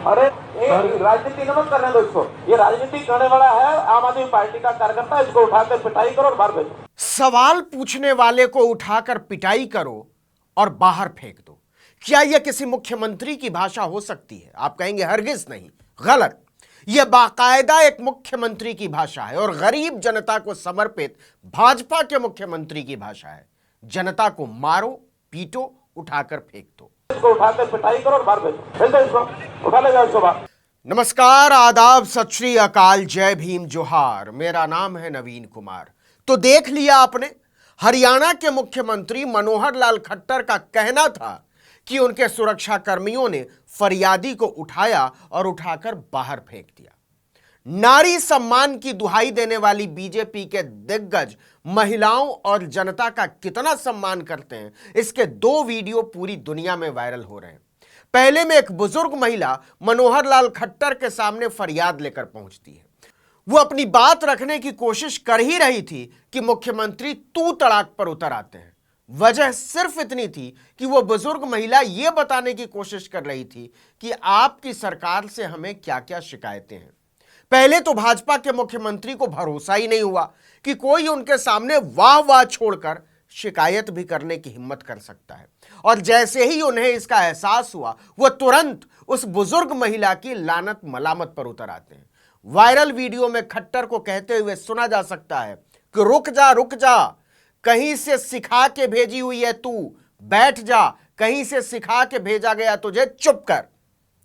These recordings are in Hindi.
अरे राजनीति न मत करने दो इसको। ये राजनीति करने वाला है आम आदमी पार्टी का कार्यकर्ता, इसको उठाकर पिटाई करो और बाहर भेजो। सवाल पूछने वाले को उठाकर पिटाई करो और बाहर फेंक दो। क्या यह किसी मुख्यमंत्री की भाषा हो सकती है? आप कहेंगे हरगिज नहीं, गलत। यह बाकायदा एक मुख्यमंत्री की भाषा है और गरीब जनता को समर्पित भाजपा के मुख्यमंत्री की भाषा है। जनता को मारो, पीटो, उठाकर फेंक दो। इसको उठाकर पिटाई करो और बाहर भेजो। भेज दो इसको, उठा ले जाओ इसको बाहर। नमस्कार, आदाब, सत श्री अकाल, जय भीम, जोहार। मेरा नाम है नवीन कुमार। तो देख लिया आपने, हरियाणा के मुख्यमंत्री मनोहर लाल खट्टर का कहना था कि उनके सुरक्षा कर्मियों ने फरियादी को उठाया और उठाकर बाहर फेंक दिया। नारी सम्मान की दुहाई देने वाली बीजेपी के दिग्गज महिलाओं और जनता का कितना सम्मान करते हैं, इसके दो वीडियो पूरी दुनिया में वायरल हो रहे हैं। पहले में एक बुजुर्ग महिला मनोहर लाल खट्टर के सामने फरियाद लेकर पहुंचती है। वो अपनी बात रखने की कोशिश कर ही रही थी कि मुख्यमंत्री तू तड़ाक पर उतर आते हैं। वजह सिर्फ इतनी थी कि वो बुजुर्ग महिला ये बताने की कोशिश कर रही थी कि आपकी सरकार से हमें क्या क्या शिकायतें हैं। पहले तो भाजपा के मुख्यमंत्री को भरोसा ही नहीं हुआ कि कोई उनके सामने वाह वाह छोड़कर शिकायत भी करने की हिम्मत कर सकता है। और जैसे ही उन्हें इसका एहसास हुआ, वो तुरंत उस बुजुर्ग महिला की लानत मलामत पर उतर आते हैं। वायरल वीडियो में खट्टर को कहते हुए सुना जा सकता है कि रुक जा, कहीं से सिखा के भेजी हुई है तू, बैठ जा, कहीं से सिखा के भेजा गया तुझे, चुप कर।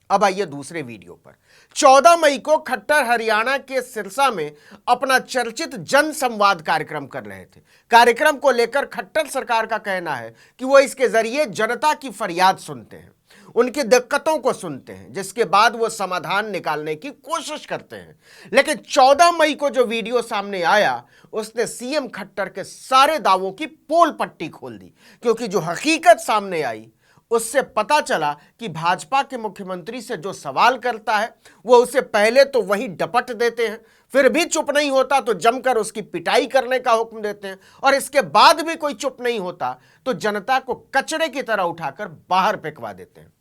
अब आइए दूसरे वीडियो पर। 14 मई को खट्टर हरियाणा के सिरसा में अपना चर्चित जन संवाद कार्यक्रम कर रहे थे। कार्यक्रम को लेकर खट्टर सरकार का कहना है कि वो इसके जरिए जनता की फरियाद सुनते हैं, उनकी दिक्कतों को सुनते हैं, जिसके बाद वो समाधान निकालने की कोशिश करते हैं। लेकिन 14 मई को जो वीडियो सामने आया, उसने सीएम खट्टर के सारे दावों की पोल पट्टी खोल दी, क्योंकि जो हकीकत सामने आई उससे पता चला कि भाजपा के मुख्यमंत्री से जो सवाल करता है वो उसे पहले तो वहीं डपट देते हैं, फिर भी चुप नहीं होता तो जमकर उसकी पिटाई करने का हुक्म देते हैं, और इसके बाद भी कोई चुप नहीं होता तो जनता को कचरे की तरह उठाकर बाहर फेंकवा देते हैं।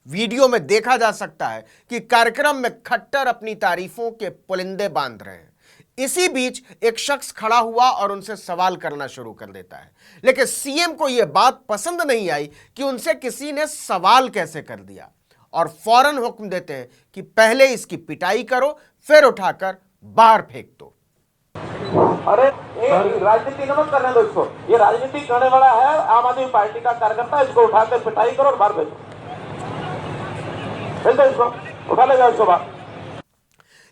वीडियो में देखा जा सकता है कि कार्यक्रम में खट्टर अपनी तारीफों के पुलिंदे बांध रहे हैं। इसी बीच एक शख्स खड़ा हुआ और उनसे सवाल करना शुरू कर देता है। लेकिन सीएम को यह बात पसंद नहीं आई कि उनसे किसी ने सवाल कैसे कर दिया, और फौरन हुक्म देते हैं कि पहले इसकी पिटाई करो, फिर उठाकर बाहर फेंक दो। अरे राजनीति न मत करने दो इसको। ये राजनीति करने वाला है आम आदमी पार्टी का कार्यकर्ता, इसको उठाकर पिटाई करो और बाहर भेजो। भेज दो इसको, उठा ले जाओ इसको बाहर।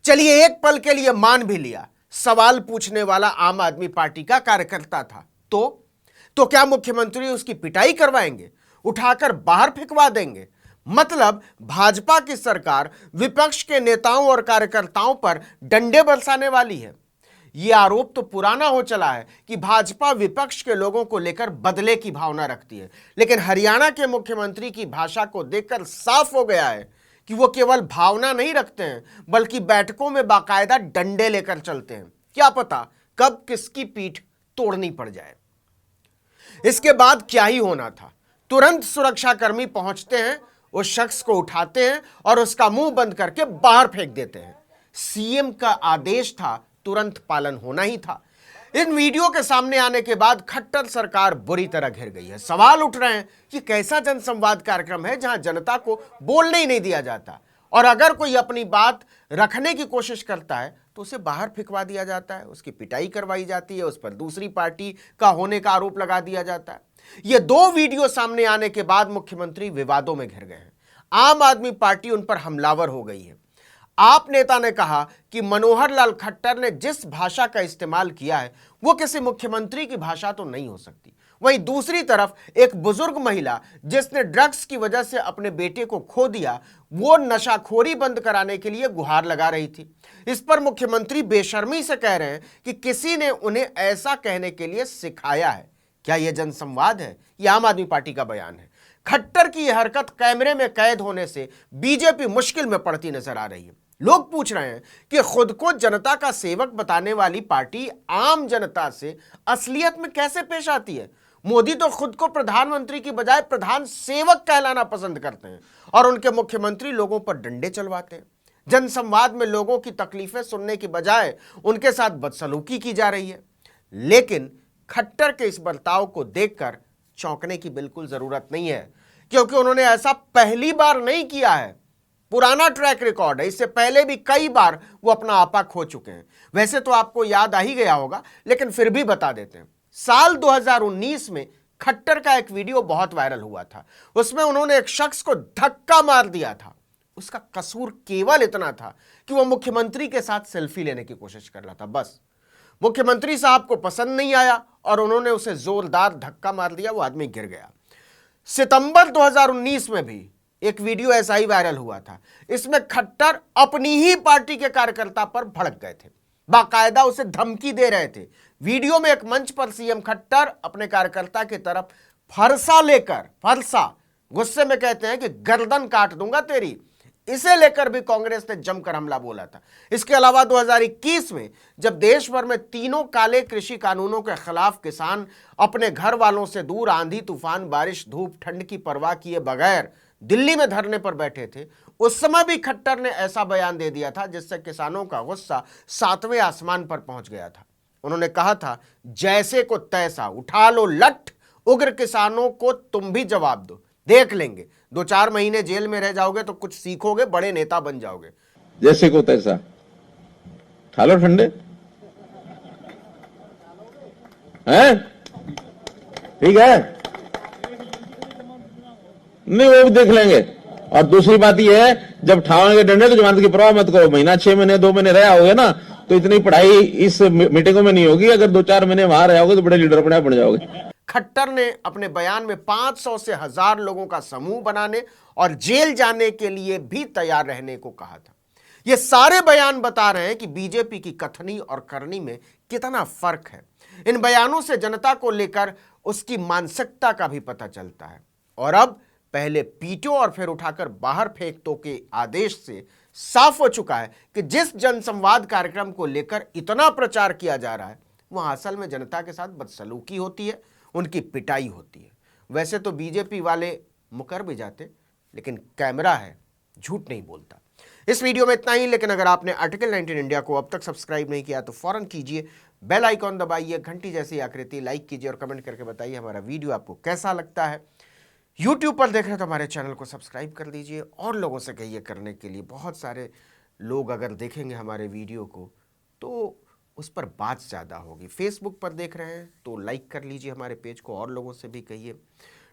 चलिए, एक पल के लिए मान भी लिया सवाल पूछने वाला आम आदमी पार्टी का कार्यकर्ता था, तो क्या मुख्यमंत्री उसकी पिटाई करवाएंगे, उठाकर बाहर फेंकवा देंगे? मतलब भाजपा की सरकार विपक्ष के नेताओं और कार्यकर्ताओं पर डंडे बरसाने वाली है। यह आरोप तो पुराना हो चला है कि भाजपा विपक्ष के लोगों को लेकर बदले की भावना रखती है, लेकिन हरियाणा के मुख्यमंत्री की भाषा को देखकर साफ हो गया है कि वो केवल भावना नहीं रखते हैं, बल्कि बैठकों में बाकायदा डंडे लेकर चलते हैं। क्या पता कब किसकी पीठ तोड़नी पड़ जाए। इसके बाद क्या ही होना था, तुरंत सुरक्षाकर्मी पहुंचते हैं, उस शख्स को उठाते हैं और उसका मुंह बंद करके बाहर फेंक देते हैं। सीएम का आदेश था, तुरंत पालन होना ही था। इन वीडियो के सामने आने के बाद खट्टर सरकार बुरी तरह घिर गई है। सवाल उठ रहे हैं कि कैसा जनसंवाद कार्यक्रम है जहां जनता को बोलने ही नहीं दिया जाता, और अगर कोई अपनी बात रखने की कोशिश करता है तो उसे बाहर फेंकवा दिया जाता है, उसकी पिटाई करवाई जाती है, उस पर दूसरी पार्टी का होने का आरोप लगा दिया जाता है। ये दो वीडियो सामने आने के बाद मुख्यमंत्री विवादों में घिर गए हैं। आम आदमी पार्टी उन पर हमलावर हो गई है। आप नेता ने कहा कि मनोहर लाल खट्टर ने जिस भाषा का इस्तेमाल किया है वो किसी मुख्यमंत्री की भाषा तो नहीं हो सकती। वहीं दूसरी तरफ एक बुजुर्ग महिला जिसने ड्रग्स की वजह से अपने बेटे को खो दिया, वो नशाखोरी बंद कराने के लिए गुहार लगा रही थी। इस पर मुख्यमंत्री बेशर्मी से कह रहे हैं कि किसी ने उन्हें ऐसा कहने के लिए सिखाया है। क्या यह जनसंवाद है? यह आम आदमी पार्टी का बयान है। खट्टर की यह हरकत कैमरे में कैद होने से बीजेपी मुश्किल में पड़ती नजर आ रही है। लोग पूछ रहे हैं कि खुद को जनता का सेवक बताने वाली पार्टी आम जनता से असलियत में कैसे पेश आती है। मोदी तो खुद को प्रधानमंत्री की बजाय प्रधान सेवक कहलाना पसंद करते हैं और उनके मुख्यमंत्री लोगों पर डंडे चलवाते हैं। जनसंवाद में लोगों की तकलीफें सुनने की बजाय उनके साथ बदसलूकी की जा रही है। लेकिन खट्टर के इस बर्ताव को देखकर चौंकने की बिल्कुल जरूरत नहीं है, क्योंकि उन्होंने ऐसा पहली बार नहीं किया है। पुराना ट्रैक रिकॉर्ड है, इससे पहले भी कई बार वो अपना आपा खो चुके हैं। वैसे तो आपको याद आ ही गया होगा, लेकिन फिर भी बता देते हैं। साल 2019 में खट्टर का एक वीडियो बहुत वायरल हुआ था। उसमें उन्होंने एक शख्स को धक्का मार दिया था। उसका कसूर केवल इतना था कि वो मुख्यमंत्री के साथ सेल्फी लेने की कोशिश कर रहा था। बस मुख्यमंत्री साहब को पसंद नहीं आया और उन्होंने उसे जोरदार धक्का मार दिया, वो आदमी गिर गया। सितंबर 2019 में भी एक वीडियो ऐसा ही वायरल हुआ था। इसमें खट्टर अपनी ही पार्टी के कार्यकर्ता पर भड़क गए थे, बाकायदा उसे धमकी दे रहे थे। वीडियो में एक मंच पर सीएम खट्टर अपने कार्यकर्ता की तरफ फरसा लेकर, फरसा गुस्से में कहते हैं कि गर्दन काट दूंगा तेरी, इसे लेकर भी कांग्रेस ने जमकर हमला बोला था। इसके अलावा 2021 में जब देश भर में तीनों काले कृषि कानूनों के खिलाफ किसान अपने घर वालों से दूर आंधी तूफान बारिश धूप ठंड की परवाह किए बगैर दिल्ली में धरने पर बैठे थे, उस समय भी खट्टर ने ऐसा बयान दे दिया था जिससे किसानों का गुस्सा 7वें आसमान पर पहुंच गया था। उन्होंने कहा था, जैसे को तैसा उठा लो लठ, उग्र किसानों को तुम भी जवाब दो, देख लेंगे, 2-4 महीने जेल में रह जाओगे तो कुछ सीखोगे, बड़े नेता बन जाओगे। जैसे को तैसा खा लो ठंडे, हैं? ठीक है, नहीं वो भी देख लेंगे। और दूसरी बात यह है, जब ठावेंगे डंडे तो जमानत की परवाह मत करो। महीना 6 महीने 2 महीने रहे होगे ना, तो इतनी पढ़ाई इस मीटिंगों में नहीं होगी। अगर 2-4 महीने वहां रहे होगे तो बड़े लीडर अपने आप बन जाओगे। खट्टर ने अपने बयान में 500 से 1000 लोगों का समूह बनाने और जेल जाने के लिए भी तैयार रहने को कहा था। ये सारे बयान बता रहे हैं कि बीजेपी की कथनी और करनी में कितना फर्क है। इन बयानों से जनता को लेकर उसकी मानसिकता का भी पता चलता है। और अब पहले पीटो और फिर उठाकर बाहर फेंक दो के आदेश से साफ हो चुका है कि जिस जनसंवाद कार्यक्रम को लेकर इतना प्रचार किया जा रहा है, वहां असल में जनता के साथ बदसलूकी होती है, उनकी पिटाई होती है। वैसे तो बीजेपी वाले मुकर भी जाते, लेकिन कैमरा है, झूठ नहीं बोलता। इस वीडियो में इतना ही, लेकिन अगर आपने आर्टिकल 19 इंडिया को अब तक सब्सक्राइब नहीं किया तो फौरन कीजिए, बेल आइकॉन दबाइए, घंटी जैसी आकृति लाइक कीजिए और कमेंट करके बताइए हमारा वीडियो आपको कैसा लगता है। यूट्यूब पर देख रहे हैं तो हमारे चैनल को सब्सक्राइब कर दीजिए और लोगों से कहिए करने के लिए। बहुत सारे लोग अगर देखेंगे हमारे वीडियो को तो उस पर बात ज़्यादा होगी। फेसबुक पर देख रहे हैं तो लाइक कर लीजिए हमारे पेज को और लोगों से भी कहिए।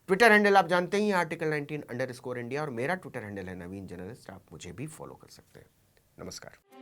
ट्विटर हैंडल आप जानते ही, आर्टिकल 19 _ इंडिया, और मेरा ट्विटर हैंडल है नवीन जर्नलिस्ट। आप मुझे भी फॉलो कर सकते हैं। नमस्कार।